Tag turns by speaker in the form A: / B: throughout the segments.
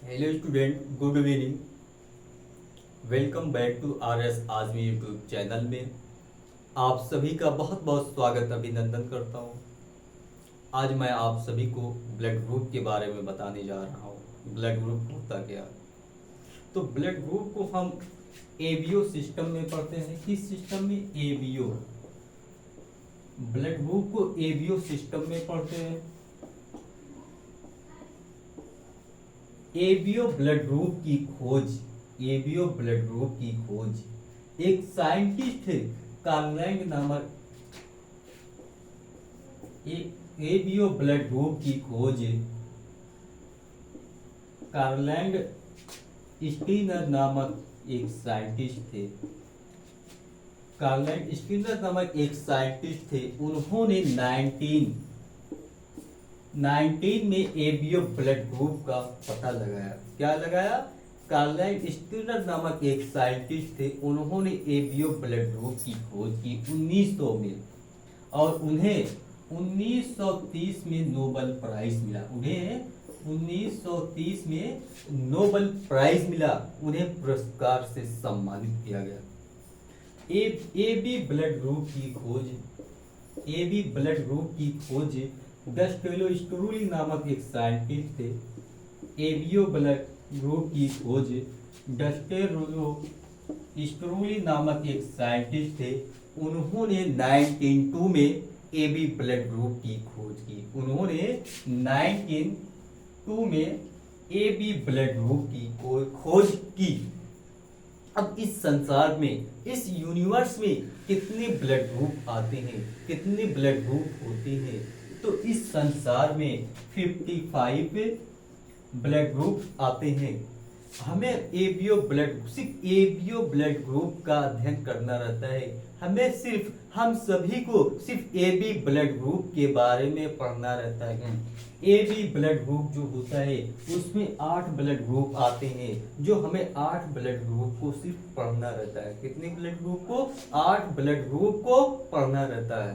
A: Hello student, good evening. Welcome back to R S Azmi YouTube channel में आप सभी का बहुत बहुत स्वागत अभिनंदन करता हूँ। आज मैं आप सभी को ब्लड ग्रुप के बारे में बताने जा रहा हूँ। ब्लड ग्रुप होता क्या? तो ब्लड ग्रुप को हम एबीओ सिस्टम में पढ़ते हैं। किस सिस्टम में? एबीओ। ब्लड ग्रुप को एबीओ सिस्टम में पढ़ते हैं। एबीओ ब्लड ग्रुप की खोज, एबीओ ब्लड ग्रुप की खोज एक साइंटिस्ट है कार्लैंड नामक। एबीओ ब्लड ग्रुप की खोज कार्लैंड स्टीनर नामक एक साइंटिस्ट थे। कार्लैंड स्टीनर नामक एक साइंटिस्ट थे। उन्होंने 1919 में एबीओ ब्लड ग्रुप का पता लगाया। क्या लगाया? कार्लैंड स्टीनर नामक एक साइंटिस्ट थे। उन्होंने एबीओ ब्लड ग्रुप की खोज की 1900 में, और उन्हें 1930 में नोबेल प्राइज मिला। उन्हें 1930 में नोबेल प्राइज मिला। उन्हें पुरस्कार से सम्मानित किया गया। एबी ब्लड ग्रुप की खोज, एबी ब्लड ग्रुप की खोज डस्टेलोस्टरूली नामक एक साइंटिस्ट थे। एबीओ ब्लड ग्रुप की खोज डस्टेलोस्टरूली नामक एक साइंटिस्ट थे। उन्होंने 1902 में एबी ब्लड ग्रुप की खोज की। उन्होंने 1902 में एबी ब्लड ग्रुप की खोज की। अब इस संसार में, इस यूनिवर्स में कितने ब्लड ग्रुप आते हैं, कितने ब्लड ग्रुप होते हैं? तो इस संसार में 55 ब्लड ग्रुप आते हैं। हमें एबीओ ब्लड, सिर्फ एबीओ ब्लड ग्रुप का अध्ययन करना रहता है। हम सभी को सिर्फ एबी ब्लड ग्रुप के बारे में पढ़ना रहता है। एबी ब्लड ग्रुप जो होता है उसमें 8 ब्लड ग्रुप आते हैं, जो हमें 8 ब्लड ग्रुप को सिर्फ पढ़ना रहता है। कितने ब्लड ग्रुप को? 8 ब्लड ग्रुप को पढ़ना रहता है।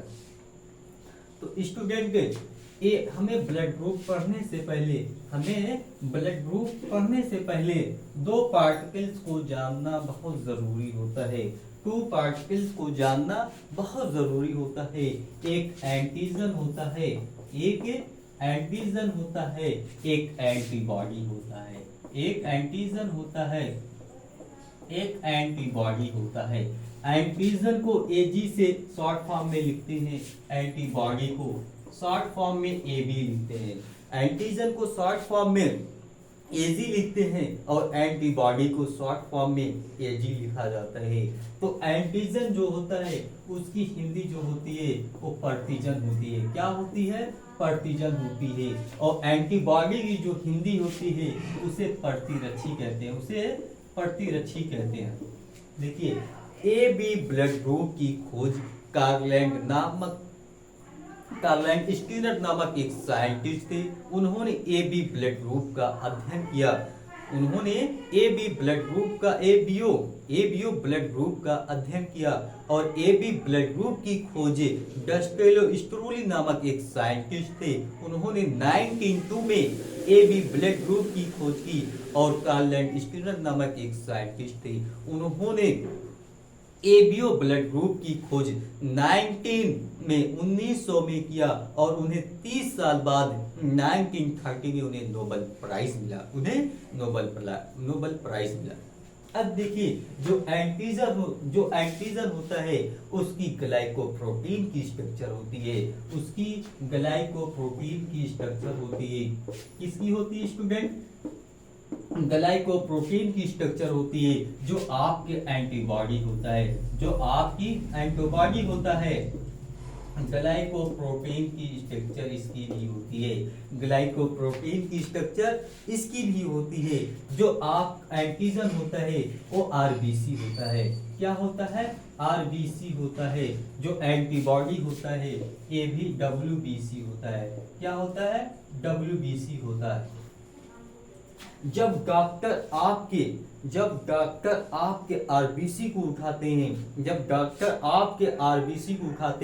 A: तो स्टूडेंट, हमें ब्लड ग्रुप पढ़ने से पहले दो पार्टिकल्स को जानना बहुत जरूरी होता है। 2 पार्टिकल्स को जानना बहुत जरूरी होता है। एक एंटीजन होता है, एक एंटीजन होता है, एक एंटीबॉडी होता है। एक एंटीजन होता है, एक एंटीबॉडी होता है। एंटीजन को एजी से शॉर्ट फॉर्म में लिखते हैं, एंटीबॉडी को शॉर्ट फॉर्म में एबी लिखते हैं। एंटीजन को शॉर्ट फॉर्म में एजी लिखते हैं और एंटीबॉडी को शॉर्ट फॉर्म में एजी लिखा जाता है। तो एंटीजन जो होता है उसकी हिंदी जो होती है वो प्रतिजन होती है। क्या होती है? प्रतिजन होती है। और एंटीबॉडी की जो हिंदी होती है उसे प्रतिरक्षी कहते हैं, उसे प्रतिरक्षी कहते हैं। देखिए, एबी ब्लड ग्रुप की खोज कार्लैंड स्टीनर नामक एक साइंटिस्ट थे। उन्होंने एबी ब्लड ग्रुप का अध्ययन किया। उन्होंने एबी ब्लड ग्रुप का एबीओ ब्लड ग्रुप का अध्ययन किया और एबी ब्लड ग्रुप की खोज डस्टेलोस्टरूली नामक एक साइंटिस्ट थे। उन्होंने 1902 में एबी ब्लड ग्रुप की खोज की। और कार्लैंड स्टीनर नामक एक साइंटिस्ट थे। उन्होंने एबीओ ब्लड ग्रुप की खोज 1900 में किया और उन्हें 30 साल बाद 1930 में उन्हें नोबेल प्राइज मिला। नोबेल प्राइज मिला। अब देखिए, जो एंटीजन होता है उसकी ग्लाइकोप्रोटीन की स्ट्रक्चर होती है। उसकी ग्लाइकोप्रोटीन की स्ट्रक्चर होती है। किसकी होती है स्टूडेंट? ग्लाइकोप्रोटीन की स्ट्रक्चर होती है। जो आपके एंटीबॉडी होता है, जो आपकी एंटीबॉडी होता है, ग्लाइकोप्रोटीन की स्ट्रक्चर इसकी भी होती है। ग्लाइकोप्रोटीन की स्ट्रक्चर इसकी भी होती है। जो आप एंटीजन होता है वो आरबीसी होता है। क्या होता है? आरबीसी होता है। जो एंटीबॉडी होता है ये भी डब्ल्यूबीसी होता है। क्या होता है? डब्ल्यूबीसी होता है। जब डॉक्टर आपके आरबीसी को उठाते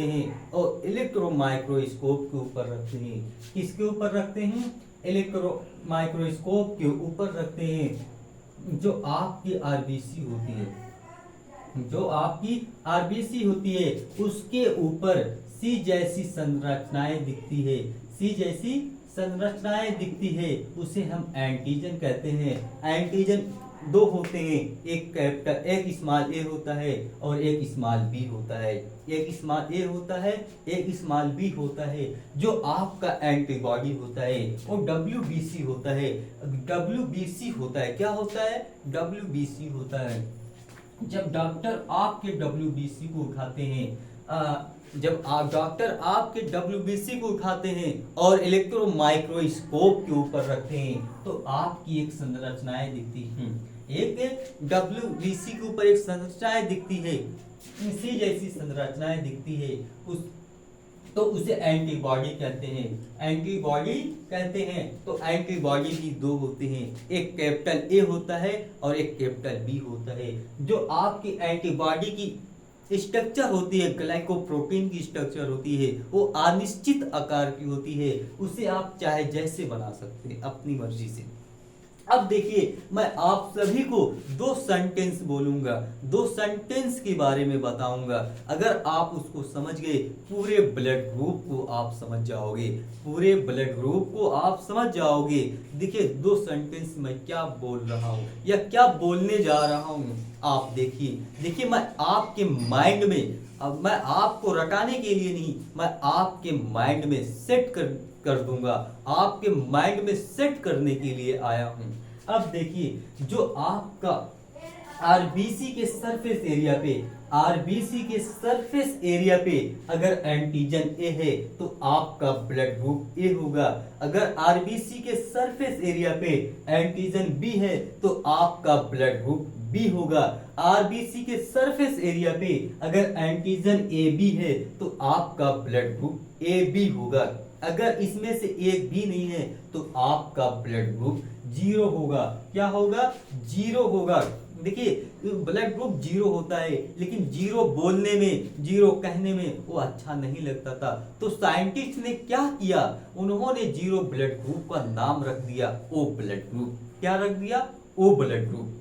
A: हैं, और इलेक्ट्रो माइक्रोस्कोप के ऊपर रखते हैं। किसके ऊपर रखते हैं? इलेक्ट्रो माइक्रोस्कोप के ऊपर रखते हैं, जो आपकी आरबीसी होती है, जो आपकी आरबीसी होती है उसके ऊपर सी जैसी संरचनाएं दिखती है, सी जैसी संरचनाएं दिखती है, उसे हम एंटीजन कहते हैं। एंटीजन दो होते हैं, एक कैपिटल एक स्मॉल ए होता है और एक स्मॉल बी होता है, एक स्मॉल ए होता है, एक स्मॉल बी होता है। जो आपका एंटीबॉडी होता है वो डब्ल्यूबीसी होता है। डब्ल्यूबीसी होता है, क्या होता है? डब्ल्यूबीसी होता है। जब डॉक्टर आपके डब्ल्यूबीसी को उठाते हैं, जब आप डॉक्टर आपके डब्ल्यूबीसी को उठाते हैं और इलेक्ट्रो माइक्रोस्कोप के ऊपर रखते हैं तो आपकी एक संरचनाएं दिखती हैं, एक डब्ल्यूबीसी के ऊपर एक संरचनाएं दिखती है, इसी जैसी संरचनाएं दिखती है, तो उसे एंटीबॉडी कहते हैं, एंटीबॉडी कहते हैं। तो एंटीबॉडी भी दो होते हैं, एक कैपिटल ए होता है और एक कैपिटल बी होता है। जो आपकी एंटीबॉडी की स्ट्रक्चर होती है, ग्लाइकोप्रोटीन की स्ट्रक्चर होती है, वो अनिश्चित आकार की होती है, उसे आप चाहे जैसे बना सकते हैं अपनी मर्जी से। अब देखिए, मैं आप सभी को दो सेंटेंस बोलूंगा, दो सेंटेंस के बारे में बताऊंगा। अगर आप उसको समझ गए, पूरे ब्लड ग्रुप को आप समझ जाओगे, पूरे ब्लड ग्रुप को आप समझ जाओगे। देखिए, दो सेंटेंस मैं क्या बोल रहा हूँ या क्या बोलने जा रहा हूँ, आप देखिए मैं आपके माइंड में, अब मैं आपको रटाने के लिए नहीं, मैं आपके माइंड में सेट कर दूंगा, आपके माइंड में सेट करने के लिए आया हूं। अब देखिए, जो आपका आरबीसी के सरफेस एरिया पे, आरबीसी के सरफेस एरिया पे अगर एंटीजन ए है तो आपका ब्लड ग्रुप ए होगा। अगर आरबीसी के सरफेस एरिया पे एंटीजन बी है तो आपका ब्लड ग्रुप बी होगा। आरबीसी के सरफेस एरिया पे अगर एंटीजन ए बी है तो आपका ब्लड ग्रुप ए बी होगा। अगर इसमें से एक भी नहीं है तो आपका ब्लड ग्रुप जीरो होगा। क्या होगा? जीरो होगा। देखिए, ब्लड ग्रुप जीरो होता है, लेकिन जीरो बोलने में, जीरो कहने में वो अच्छा नहीं लगता था, तो साइंटिस्ट ने क्या किया, उन्होंने जीरो ब्लड ग्रुप का नाम रख दिया ओ ब्लड ग्रुप। क्या रख दिया? O blood group.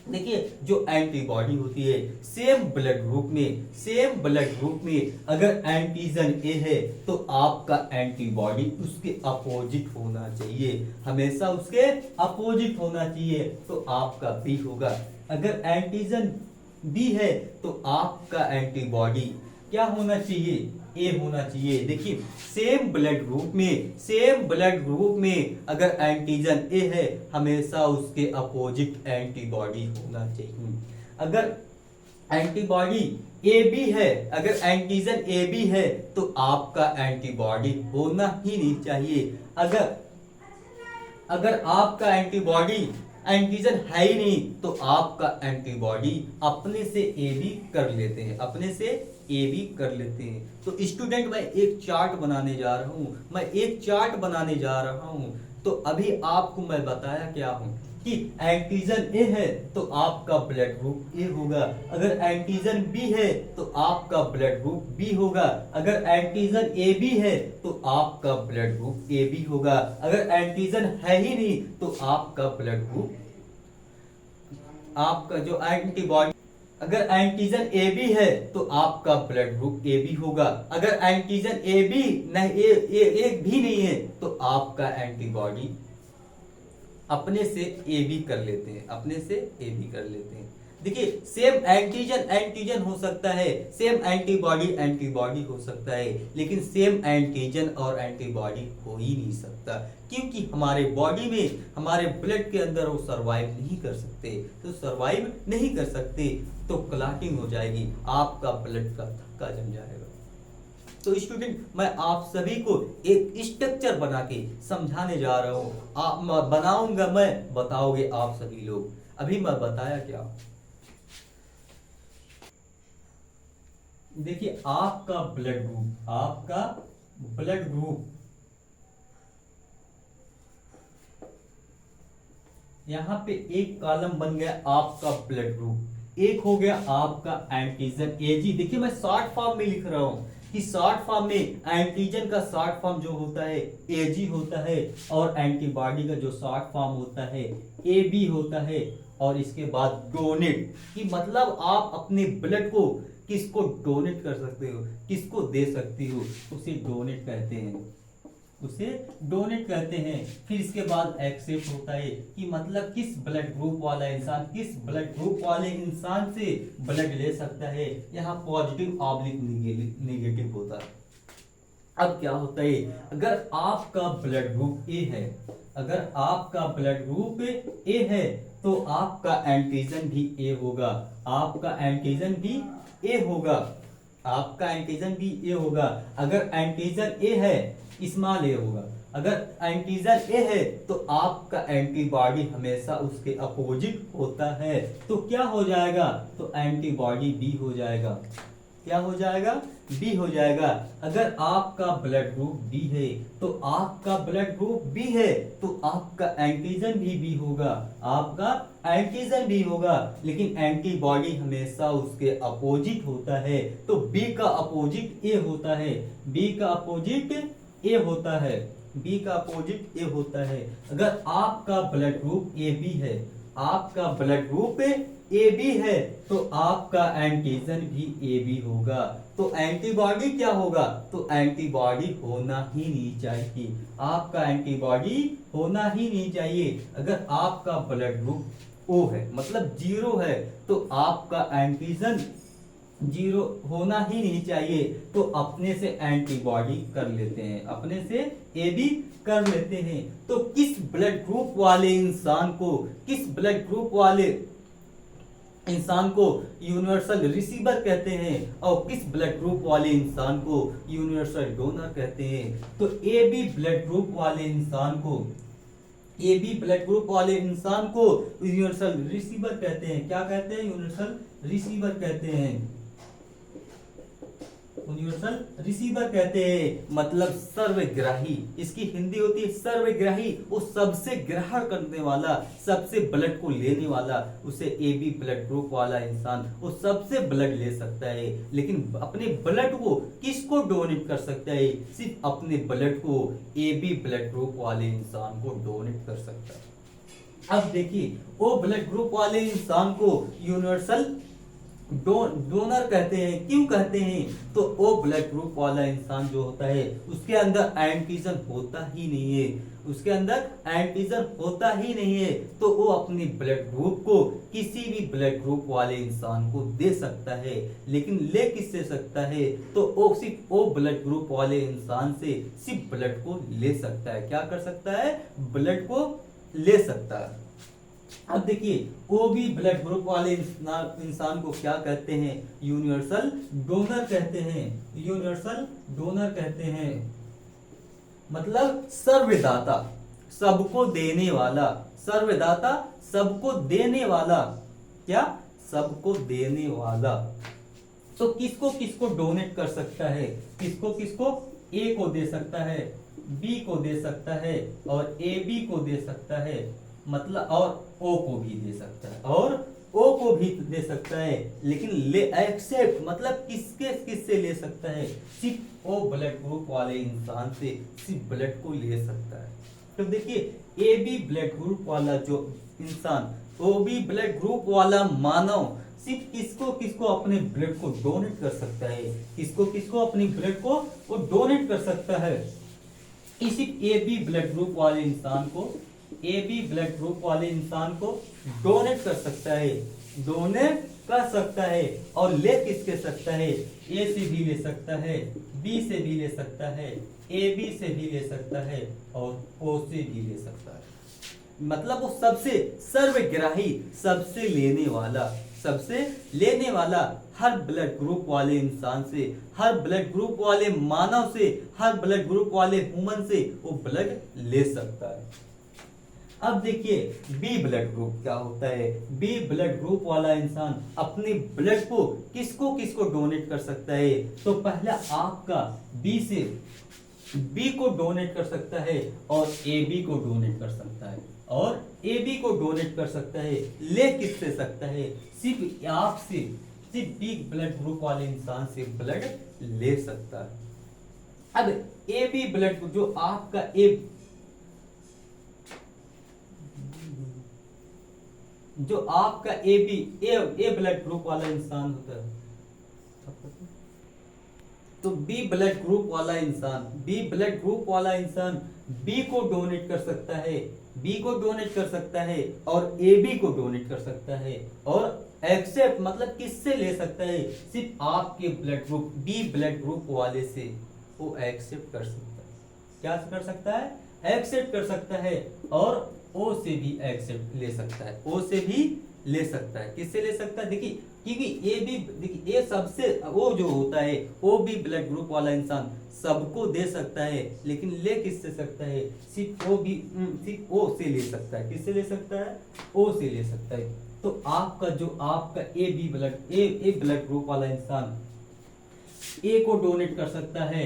A: देखिए, जो एंटीबॉडी होती है सेम ब्लड ग्रुप में, सेम ब्लड ग्रुप में अगर एंटीजन ए है तो आपका एंटीबॉडी उसके अपोजिट होना चाहिए, हमेशा उसके अपोजिट होना चाहिए, तो आपका बी होगा। अगर एंटीजन बी है तो आपका एंटीबॉडी क्या होना चाहिए? ए होना चाहिए। देखिए, सेम ब्लड ग्रुप में, सेम ब्लड ग्रुप में अगर एंटीजन ए है हमेशा उसके अपोजिट एंटीबॉडी होना चाहिए। अगर एंटीबॉडी ए बी है, अगर एंटीजन ए बी है तो आपका एंटीबॉडी होना ही नहीं चाहिए। अगर आपका एंटीबॉडी एंटीजन है ही नहीं तो आपका एंटीबॉडी अपने से ए बी कर लेते हैं, अपने से ए बी कर लेते हैं। तो स्टूडेंट, मैं एक चार्ट बनाने जा रहा हूं, मैं एक चार्ट बनाने जा रहा हूं। तो अभी आपको मैं बताया क्या हूं कि एंटीजन ए है तो आपका ब्लड ग्रुप ए होगा। अगर एंटीजन बी है तो आपका ब्लड ग्रुप बी होगा। अगर एंटीजन ए बी है तो आपका ब्लड ग्रुप ए बी होगा। अगर एंटीजन है ही नहीं तो आपका ब्लड ग्रुप, आपका जो एंटीबॉडी, अगर एंटीजन ए बी है तो आपका ब्लड ग्रुप ए बी होगा। अगर एंटीजन ए बी नहीं, एक भी नहीं है तो आपका एंटीबॉडी अपने से ए बी कर लेते हैं, अपने से ए बी कर लेते हैं। देखिए, सेम एंटीजन एंटीजन हो सकता है, सेम एंटीबॉडी एंटीबॉडी हो सकता है, लेकिन सेम एंटीजन और एंटीबॉडी हो ही नहीं सकता, क्योंकि हमारे बॉडी में, हमारे ब्लड के अंदर वो सरवाइव नहीं कर सकते। तो सरवाइव नहीं कर सकते तो क्लॉटिंग हो जाएगी, आपका ब्लड का थक्का जम जाएगा। तो स्टूडेंट, मैं आप सभी को एक स्ट्रक्चर बना के समझाने जा रहा हूँ। आप बनाऊंगा मैं, बताओगे आप सभी लोग। अभी मैं बताया क्या? देखिए, आपका ब्लड ग्रुप, आपका ब्लड ग्रुप, यहां पे एक कॉलम बन गया आपका ब्लड ग्रुप, एक हो गया आपका एंटीजन ए जी। देखिए, मैं शॉर्ट फॉर्म में लिख रहा हूं कि शॉर्ट फॉर्म में एंटीजन का शॉर्ट फॉर्म जो होता है एजी होता है, और एंटीबॉडी का जो शॉर्ट फॉर्म होता है एबी होता है। और इसके बाद डोनेट, कि मतलब आप अपने ब्लड को किसको डोनेट कर सकते हो, किसको दे सकती हो, उसे डोनेट कहते हैं, उसे डोनेट कहते हैं। फिर इसके बाद एक्सेप्ट होता है, कि मतलब किस ब्लड ग्रुप वाला इंसान किस ब्लड ग्रुप वाले इंसान से ब्लड ले सकता है। यहाँ पॉजिटिव ऑब्लिक नेगेटिव होता है। अब क्या होता है, अगर आपका ब्लड ग्रुप ए है, अगर आपका ब्लड ग्रुप ए है तो आपका एंटीजन भी ए होगा, आपका एंटीजन भी ए होगा, आपका एंटीजन भी ए होगा। अगर एंटीजन ए है स्मॉल ए होगा, अगर एंटीजन ए है तो आपका एंटीबॉडी हमेशा उसके अपोजिट होता है, तो क्या हो जाएगा, तो एंटीबॉडी बी हो जाएगा। क्या हो जाएगा, बी हो जाएगा। अगर आपका ब्लड ग्रुप बी है तो आपका ब्लड ग्रुप बी है तो आपका एंटीजन भी बी होगा, आपका एंटीजन भी होगा, लेकिन एंटीबॉडी हमेशा उसके अपोजिट होता है, तो बी का अपोजिट ए होता है, बी का अपोजिट ए होता है, बी का अपोजिट ए होता है। अगर आपका ब्लड ग्रुप ए बी है, आपका ब्लड ग्रुप ए बी है तो आपका एंटीजन भी ए बी होगा, तो एंटीबॉडी क्या होगा, तो एंटीबॉडी होना ही नहीं चाहिए, आपका एंटीबॉडी होना ही नहीं चाहिए। अगर आपका ब्लड ग्रुप ओ है मतलब जीरो है तो आपका एंटीजन जीरो होना ही नहीं चाहिए, तो अपने से एंटीबॉडी कर लेते हैं, अपने से ए बी कर लेते हैं। तो किस ब्लड ग्रुप वाले इंसान को, किस ब्लड ग्रुप वाले इंसान को यूनिवर्सल रिसीवर कहते हैं, और किस ब्लड ग्रुप वाले इंसान को यूनिवर्सल डोनर कहते हैं। तो ए बी ब्लड ग्रुप वाले इंसान को, ए बी ब्लड ग्रुप वाले इंसान को यूनिवर्सल रिसीवर कहते हैं। क्या कहते हैं, यूनिवर्सल रिसीवर कहते हैं, यूनिवर्सल रिसीवर कहते हैं, मतलब सर्वग्राही, इसकी हिंदी होती है सर्वग्राही, वो सबसे ग्रहण करने वाला, सबसे ब्लड को लेने वाला, उसे ए बी ब्लड ग्रुप वाला इंसान वो सबसे ब्लड ले सकता है, लेकिन अपने ब्लड को किसको डोनेट कर सकता है, सिर्फ अपने ब्लड को ए बी ब्लड ग्रुप वाले इंसान को डोनेट कर सकता है। अब देखिए, वो ब्लड ग्रुप वाले इंसान को यूनिवर्सल डोनर कहते हैं। क्यों कहते हैं, तो वो ब्लड ग्रुप वाला इंसान जो होता है उसके अंदर एंटीजन होता ही नहीं है, उसके अंदर एंटीजन होता ही नहीं है, तो वो अपने ब्लड ग्रुप को किसी भी ब्लड ग्रुप वाले इंसान को दे सकता है, लेकिन ले किससे सकता है, तो वो सिर्फ वो ब्लड ग्रुप वाले इंसान से सिर्फ ब्लड को ले सकता है। क्या कर सकता है, ब्लड को ले सकता है। अब देखिए, वो भी ब्लड ग्रुप वाले इंसान को क्या कहते हैं, यूनिवर्सल डोनर कहते हैं, यूनिवर्सल डोनर कहते हैं, मतलब सर्वदाता, सबको देने वाला, सर्वदाता सबको देने वाला, क्या, सबको देने वाला। तो किसको किसको डोनेट कर सकता है, किसको किसको, ए को दे सकता है, बी को दे सकता है, और ए बी को दे सकता है, मतलब और ओ को भी दे सकता है, और ओ को भी दे सकता है, लेकिन ले एक्सेप्ट मतलब किसके किससे ले सकता है, सिर्फ ओ ब्लड ग्रुप वाले इंसान से सिर्फ ब्लड को ले सकता है। तो देखिए, ए बी ब्लड ग्रुप वाला जो इंसान, ओ बी ब्लड ग्रुप वाला मानव सिर्फ किसको किसको अपने ब्लड को डोनेट कर सकता है, किसको किसको अपनी ब्लड को वो डोनेट कर सकता है, इसी ए बी ब्लड ग्रुप वाले इंसान को, ए बी ब्लड ग्रुप वाले इंसान को डोनेट कर सकता है, डोनेट कर सकता है। और ले किसके सकता है, ए से भी ले सकता है, बी से भी ले सकता है, ए बी से भी ले सकता है, और ओ से भी ले सकता है। मतलब वो सबसे सर्वग्राही, सबसे लेने वाला, सबसे लेने वाला, हर ब्लड ग्रुप वाले इंसान से, हर ब्लड ग्रुप वाले मानव से, हर ब्लड ग्रुप वाले ह्यूमन से वो ब्लड ले सकता है। अब देखिए, बी ब्लड ग्रुप क्या होता है, बी ब्लड ग्रुप वाला इंसान अपने ब्लड को किसको किसको डोनेट कर सकता है, तो पहला आपका बी से बी को डोनेट कर सकता है, और ए बी को डोनेट कर सकता है, और ए बी को डोनेट कर सकता है। ले किससे सकता है, सिर्फ आपसे, सिर्फ बी ब्लड ग्रुप वाले इंसान से ब्लड ले सकता है। अब ए बी ब्लड ग्रुप, जो आपका ए ब्लड ग्रुप वाला इंसान होता है, तो बी ब्लड ग्रुप वाला इंसान बी को डोनेट कर सकता है, और ए बी को डोनेट कर सकता है, और एक्सेप्ट मतलब किससे ले सकता है, सिर्फ आपके blood group B blood group वाले से वो एक्सेप्ट कर सकता है। क्या कर सकता है? एक्सेप्ट कर सकता है, और ओ से भी एक्सेप्ट ले सकता है, ओ से भी ले सकता है। किससे ले सकता है? देखिए, क्योंकि ए बी, देखिए ए सबसे, वो जो होता है ओ बी ब्लड ग्रुप वाला इंसान सबको दे सकता है, लेकिन ले किससे सकता है? सिर्फ ओ से ले सकता है। किससे ले सकता है? ओ से ले सकता है। तो आपका ए ब्लड ग्रुप वाला इंसान ए को डोनेट कर सकता है,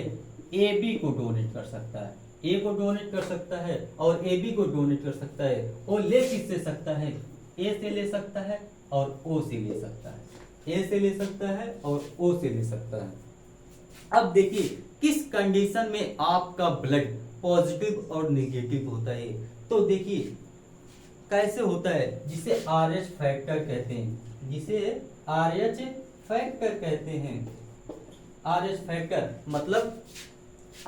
A: ए बी को डोनेट कर सकता है, ए को डोनेट कर सकता है और ए बी को डोनेट कर सकता है। और ले किससे सकता है? ए से ले सकता है और ओ से ले सकता है, ए से ले सकता है और ओ से ले सकता है। अब देखिए किस कंडीशन में आपका ब्लड पॉजिटिव और नेगेटिव होता है। तो देखिए कैसे होता है, जिसे RH फैक्टर कहते हैं, जिसे RH फैक्टर कहते हैं। RH फैक्टर मतलब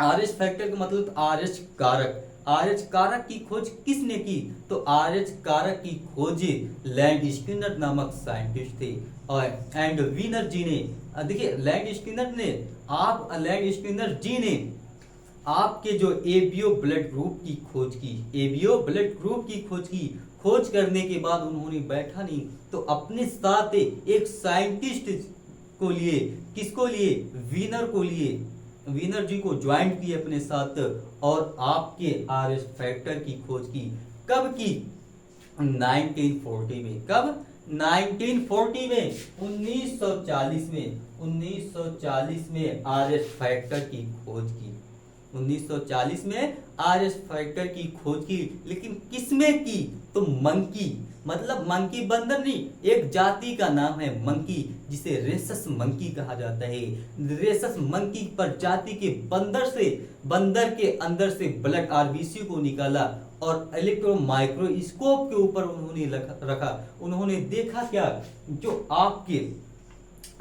A: RH फैक्टर का मतलब RH कारक। RH कारक की खोज किसने की? तो RH कारक की खोज लैंड स्किनर नामक साइंटिस्ट थे, और एंड वीनर जी ने, देखिए लैंड स्किनर जी ने आपके जो एबीओ ब्लड ग्रुप की खोज की, एबीओ ब्लड ग्रुप की खोज की। खोज करने के बाद उन्होंने बैठा नहीं, तो अपने साथ एक साइंटिस्ट को लिए, किसको लिए? वीनर को लिए, वीनर जी को ज्वाइन किए अपने साथ, और आपके RH फैक्टर की खोज की। कब की? 1940 में। कब? 1940 में, 1940 में RH फैक्टर की खोज की। 1940 में RH फैक्टर की खोज की, लेकिन किसमें की? तो मंकी, मतलब मंकी बंदर नहीं, एक जाति का नाम है मंकी, जिसे रेसस मंकी कहा जाता है। रेसस मंकी प्रजाति के बंदर के अंदर से ब्लड RBC को निकाला और इलेक्ट्रॉन माइक्रोस्कोप के ऊपर उन्होंने रखा। उन्होंने देखा क्या? जो आपके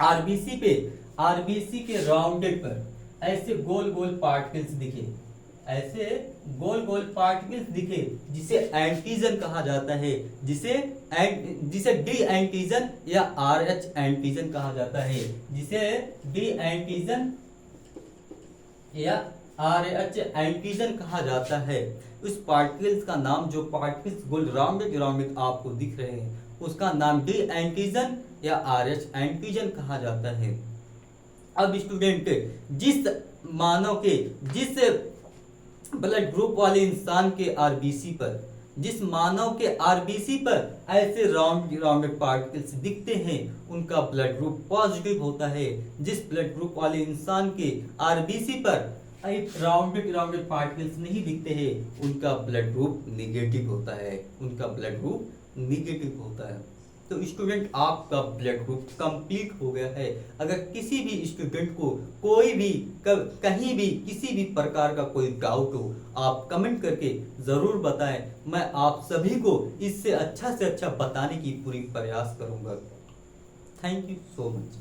A: RBC के राउंडेड पर ऐसे गोल गोल पार्टिकल्स दिखे, जिसे एंटीजन कहा जाता है, जिसे डी एंटीजन या RH एंटीजन कहा जाता है, जिसे डी एंटीजन या RH एंटीजन कहा जाता है। उस पार्टिकल्स का नाम, जो पार्टिकल्स गोल राउंडेड आपको दिख रहे हैं, उसका नाम डी एंटीजन या RH एंटीजन कहा जाता है। अब स्टूडेंट, जिस ब्लड ग्रुप वाले इंसान के RBC पर, जिस मानव के RBC पर ऐसे राउंडेड पार्टिकल्स दिखते हैं, उनका ब्लड ग्रुप पॉजिटिव होता है। जिस ब्लड ग्रुप वाले इंसान के RBC पर राउंडेड पार्टिकल्स नहीं दिखते हैं, उनका ब्लड ग्रुप निगेटिव होता है। तो स्टूडेंट, आपका ब्लड ग्रुप कंप्लीट हो गया है। अगर किसी भी स्टूडेंट को कोई भी कहीं भी किसी भी प्रकार का कोई डाउट हो, आप कमेंट करके जरूर बताएं। मैं आप सभी को इससे अच्छा से अच्छा बताने की पूरी प्रयास करूंगा। Thank you so much.